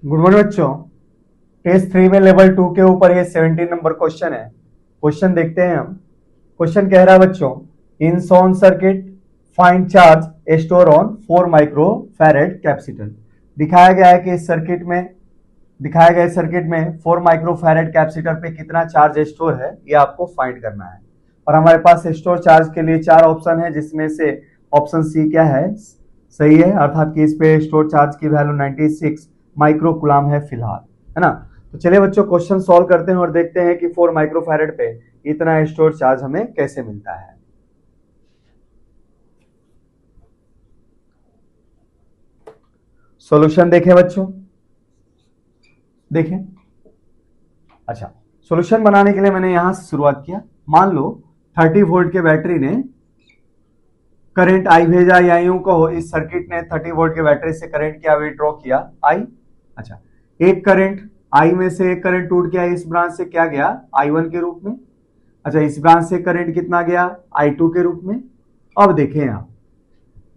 Good morning बच्चों। Test 3 में level 2 के ऊपर ये 17 नंबर क्वेश्चन है। क्वेश्चन देखते हैं हम। क्वेश्चन कह रहा है बच्चों, in shown circuit find charge store on 4 microfarad capacitor. दिखाया गया है कि इस सर्किट में 4 माइक्रो फैरेड कैपेसिटर पे कितना चार्ज स्टोर है, ये आपको फाइंड करना है। और हमारे पास स्टोर चार्ज के लिए 4 ऑप्शन है, जिसमें से ऑप्शन सी क्या है, सही है, अर्थात कि इस पे स्टोर चार्ज की वैल्यू 96 माइक्रो कूलम है फिलहाल, है ना। तो चलिए बच्चों क्वेश्चन सॉल्व करते हैं और देखते हैं कि 4 माइक्रो फैरेड पे इतना स्टोर चार्ज हमें कैसे मिलता है। सॉल्यूशन देखें बच्चों, देखें। अच्छा, सॉल्यूशन बनाने के लिए मैंने यहां से शुरुआत किया। मान लो 30 वोल्ट के बैटरी ने करंट आई भेजा, या यूं कहो इस सर्किट ने 30 वोल्ट के बैटरी से करंट क्या विड्रॉ किया, आई। अच्छा, एक करंट आई में से एक करंट टूट गया, इस ब्रांच से क्या गया, I1 के रूप में। अच्छा, इस ब्रांच से करंट कितना गया, I2 के रूप में। अब देखें आप,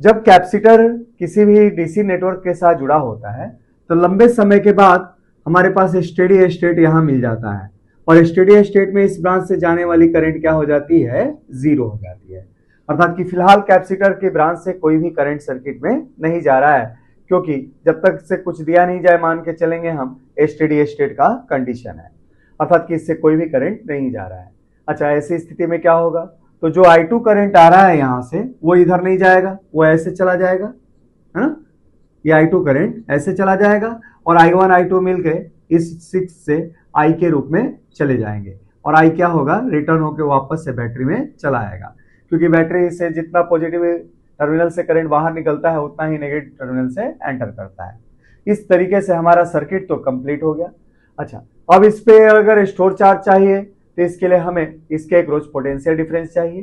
जब कैपेसिटर किसी भी डीसी नेटवर्क के साथ जुड़ा होता है तो लंबे समय के बाद हमारे पास स्टेडी स्टेट यहां मिल जाता है, और स्टेडी स्टेट में इस ब्रांच से जाने वाली करंट क्या हो जाती है, जीरो हो जाती है। अर्थात कि फिलहाल कैपेसिटर के ब्रांच से कोई भी करंट सर्किट में नहीं जा रहा है, क्योंकि जब तक से कुछ दिया नहीं जाए मान के चलेंगे हम, स्टेडी स्टेट का कंडीशन है, अर्थात कि इससे कोई भी करंट नहीं जा रहा है। अच्छा, ऐसी स्थिति में क्या होगा, तो जो I2 करंट आ रहा है यहां से वो इधर नहीं जाएगा, वो ऐसे चला जाएगा, है ना। ये I2 करंट ऐसे चला जाएगा और I1 I2 मिलके इस 6 से I के रूप में चले जाएंगे, और I क्या होगा, रिटर्न होकर वापस से बैटरी में चला आएगा, क्योंकि बैटरी से जितना पॉजिटिव टर्मिनल से करंट बाहर निकलता है उतना ही नेगेटिव टर्मिनल से एंटर करता है। इस तरीके से हमारा सर्किट तो कंप्लीट हो गया। अच्छा, अब इस पे अगर स्टोर चार्ज चाहिए तो इसके लिए हमें इसके एक्रॉस पोटेंशियल डिफरेंस चाहिए।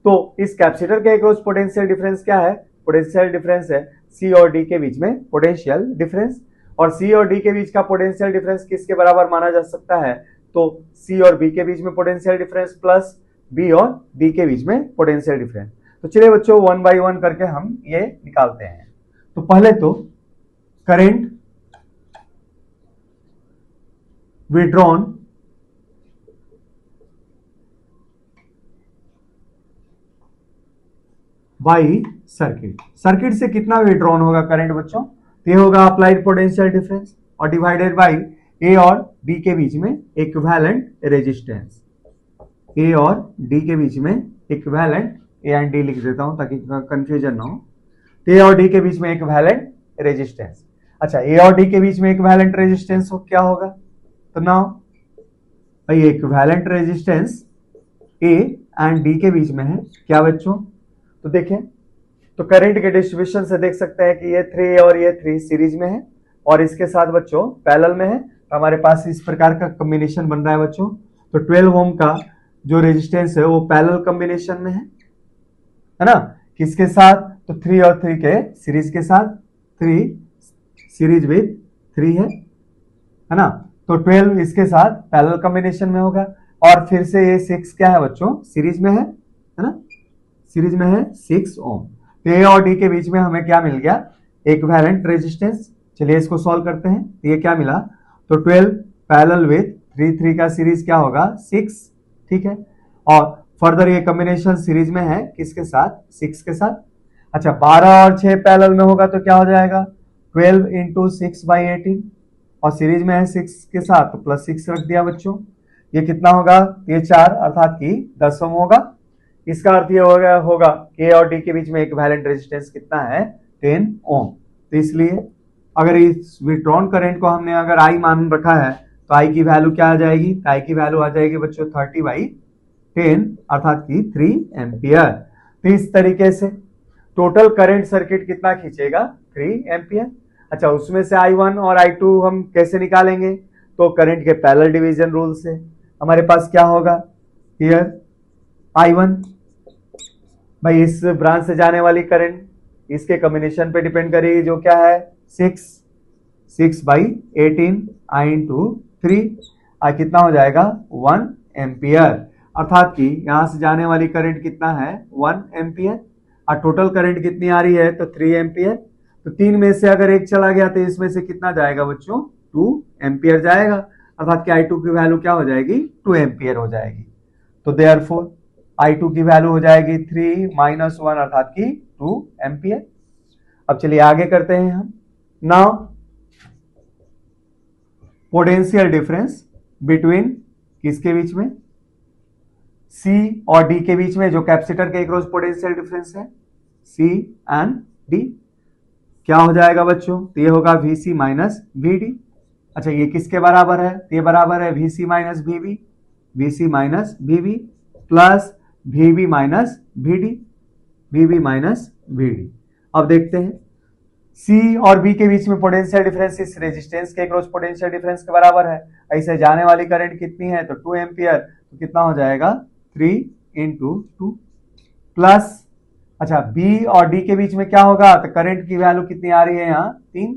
तो इस कैपेसिटर के एक्रॉस पोटेंशियल डिफरेंस क्या है, पोटेंशियल डिफरेंस है सी और डी के बीच में पोटेंशियल डिफरेंस। और सी और डी के बीच का पोटेंशियल डिफरेंस किसके बराबर माना जा सकता है, तो सी और बी के बीच में पोटेंशियल डिफरेंस प्लस बी और डी के बीच में पोटेंशियल डिफरेंस। तो चलिए बच्चों 1 बाय 1 करके हम ये निकालते हैं। तो पहले तो current withdrawn by circuit, circuit से कितना विड्रॉन होगा करंट बच्चों, तो ये होगा अप्लाइड पोटेंशियल डिफरेंस और डिवाइडेड बाई ए और बी के बीच में इक्विवेलेंट रेजिस्टेंस। ए और डी के बीच में इक्विवेलेंट, ए एंड डी लिख देता हूं ताकि कंफ्यूजन ना हो। ए और डी के बीच में इक्विवेलेंट रेजिस्टेंस। अच्छा, ए और डी के बीच में इक्विवेलेंट रेजिस्टेंस क्या होगा, तो नाउ भाई equivalent resistance A and D के बीच में है क्या बच्चों, तो देखें, तो करंट के डिस्ट्रीब्यूशन से देख सकते हैं कि ये 3 और ये 3 सीरीज में है और इसके साथ बच्चों पैरेलल में है। तो हमारे पास इस प्रकार का कॉम्बिनेशन बन रहा है बच्चों। तो 12 ओम का जो रेजिस्टेंस है वो पैरेलल कॉम्बिनेशन में है ना, किसके साथ, तो 3 और 3 के सीरीज के साथ, 3 सीरीज विद 3 है ना। तो 12 इसके साथ पैरेलल कॉम्बिनेशन में होगा, और फिर से ये 6 क्या है बच्चों, सीरीज में है ना, सीरीज में है 6 ओम। तो ए और डी के बीच में हमें क्या मिल गया, इक्विवेलेंट रेजिस्टेंस। चलिए इसको सॉल्व करते हैं, तो ये क्या मिला, तो 12 पैरेलल विद 3, 3 का सीरीज क्या होगा, 6, ठीक है। और फर्दर ये कॉम्बिनेशन सीरीज में है किसके साथ, 6 के साथ। अच्छा, 12 और 6 पैरेलल में होगा तो क्या हो जाएगा, 12 इंटू 6/18, और सीरीज में है 6 के साथ तो प्लस 6 रख दिया बच्चों। ये कितना होगा, ये 4 अर्थात कि 10 ओम होगा। इसका अर्थ ये होगा ए और डी के बीच में इक्विवेलेंट रेजिस्टेंस कितना है, 10 ओम। तो इसलिए अगर इस विड्रॉन करंट को हमने अगर आई मान रखा है तो आई की वैल्यू क्या आ जाएगी, आई की वैल्यू आ जाएगी बच्चों 30/10 अर्थात कि 3 एम्पियर। तो इस तरीके से टोटल करंट सर्किट कितना खींचेगा, 3 एम्पियर। अच्छा, उसमें से I1 और I2 हम कैसे निकालेंगे, तो करंट के पैरेलल डिवीजन रूल से हमारे पास क्या होगा, हियर I1 भाई इस ब्रांच से जाने वाली करंट इसके कॉम्बिनेशन पे डिपेंड करेगी, जो क्या है 6/18 I इंटू 3, कितना हो जाएगा 1 एम्पियर, अर्थात कि यहां से जाने वाली करंट कितना है 1 एम्पियर, और टोटल करंट कितनी आ रही है तो 3 एम्पियर। तो 3 में से अगर एक चला गया तो इसमें से कितना जाएगा बच्चों, 2 एम्पियर जाएगा, अर्थात कि I2 की वैल्यू क्या हो जाएगी, 2 एम्पियर हो जाएगी। तो देयरफॉर I2 की वैल्यू हो जाएगी 3 - 1 अर्थात कि 2 एम्पियर। अब चलिए आगे करते हैं हम। नाउ पोटेंशियल डिफरेंस बिटवीन किसके बीच में, C और D के बीच में, जो कैपेसिटर के अक्रॉस पोटेंशियल डिफरेंस है, C एंड D, क्या हो जाएगा बच्चों, तो ये होगा VC माइनस VD। अच्छा ये किसके बराबर है, तो ये बराबर है VC minus VB, VC minus VB plus VB minus VD, VB minus VD। अब देखते हैं C और B के बीच में पोटेंशियल डिफरेंस इस रेजिस्टेंस के अक्रॉस पोटेंशियल डिफरेंस के बराबर है। ऐसे जाने वाली करंट कितनी है, तो 2 एम्पियर, तो कितना हो जाएगा 3 × 2 प्लस, अच्छा B और D के बीच में क्या होगा, तो करंट की वैल्यू कितनी आ रही है यहाँ 3,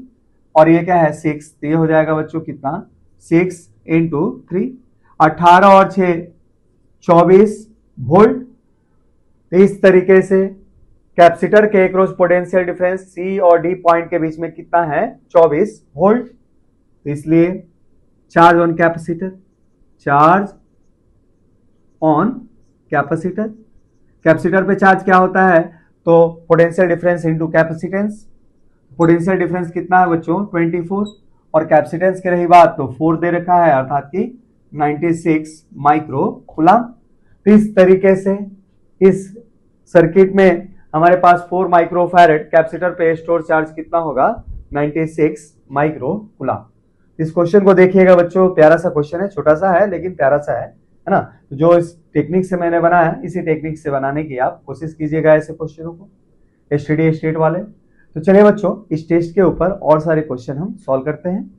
और ये क्या है 6, तो ये हो जाएगा बच्चों कितना 6 × 3, 18 और 6 24 वोल्ट। तो इस तरीके से कैपेसिटर के अक्रॉस पोटेंशियल डिफरेंस C और D पॉइंट के बीच में कितना है 24 वोल्ट। तो इसलिए charge on capacitor, charge on capacitor, capacitor पे चार्ज क्या होता है, तो potential difference into capacitance. Potential difference कितना है बच्चों 24, और कैपेसिटेंस की रही बात तो 4 दे रखा है, अर्थात कि 96 माइक्रो कूलम। तो इस तरीके से इस सर्किट में हमारे पास 4 माइक्रोफैरेड कैपेसिटर पे स्टोर चार्ज कितना होगा 96 माइक्रो कूलम। इस क्वेश्चन को देखिएगा बच्चों, प्यारा सा क्वेश्चन है, छोटा सा है लेकिन प्यारा सा है ना। तो जो इस टेक्निक से मैंने बनाया है, इसी टेक्निक से बनाने की आप कोशिश कीजिएगा ऐसे क्वेश्चनों को, स्टडी स्टेट वाले। तो चलिए बच्चों, इस टेस्ट के ऊपर और सारे क्वेश्चन हम सॉल्व करते हैं।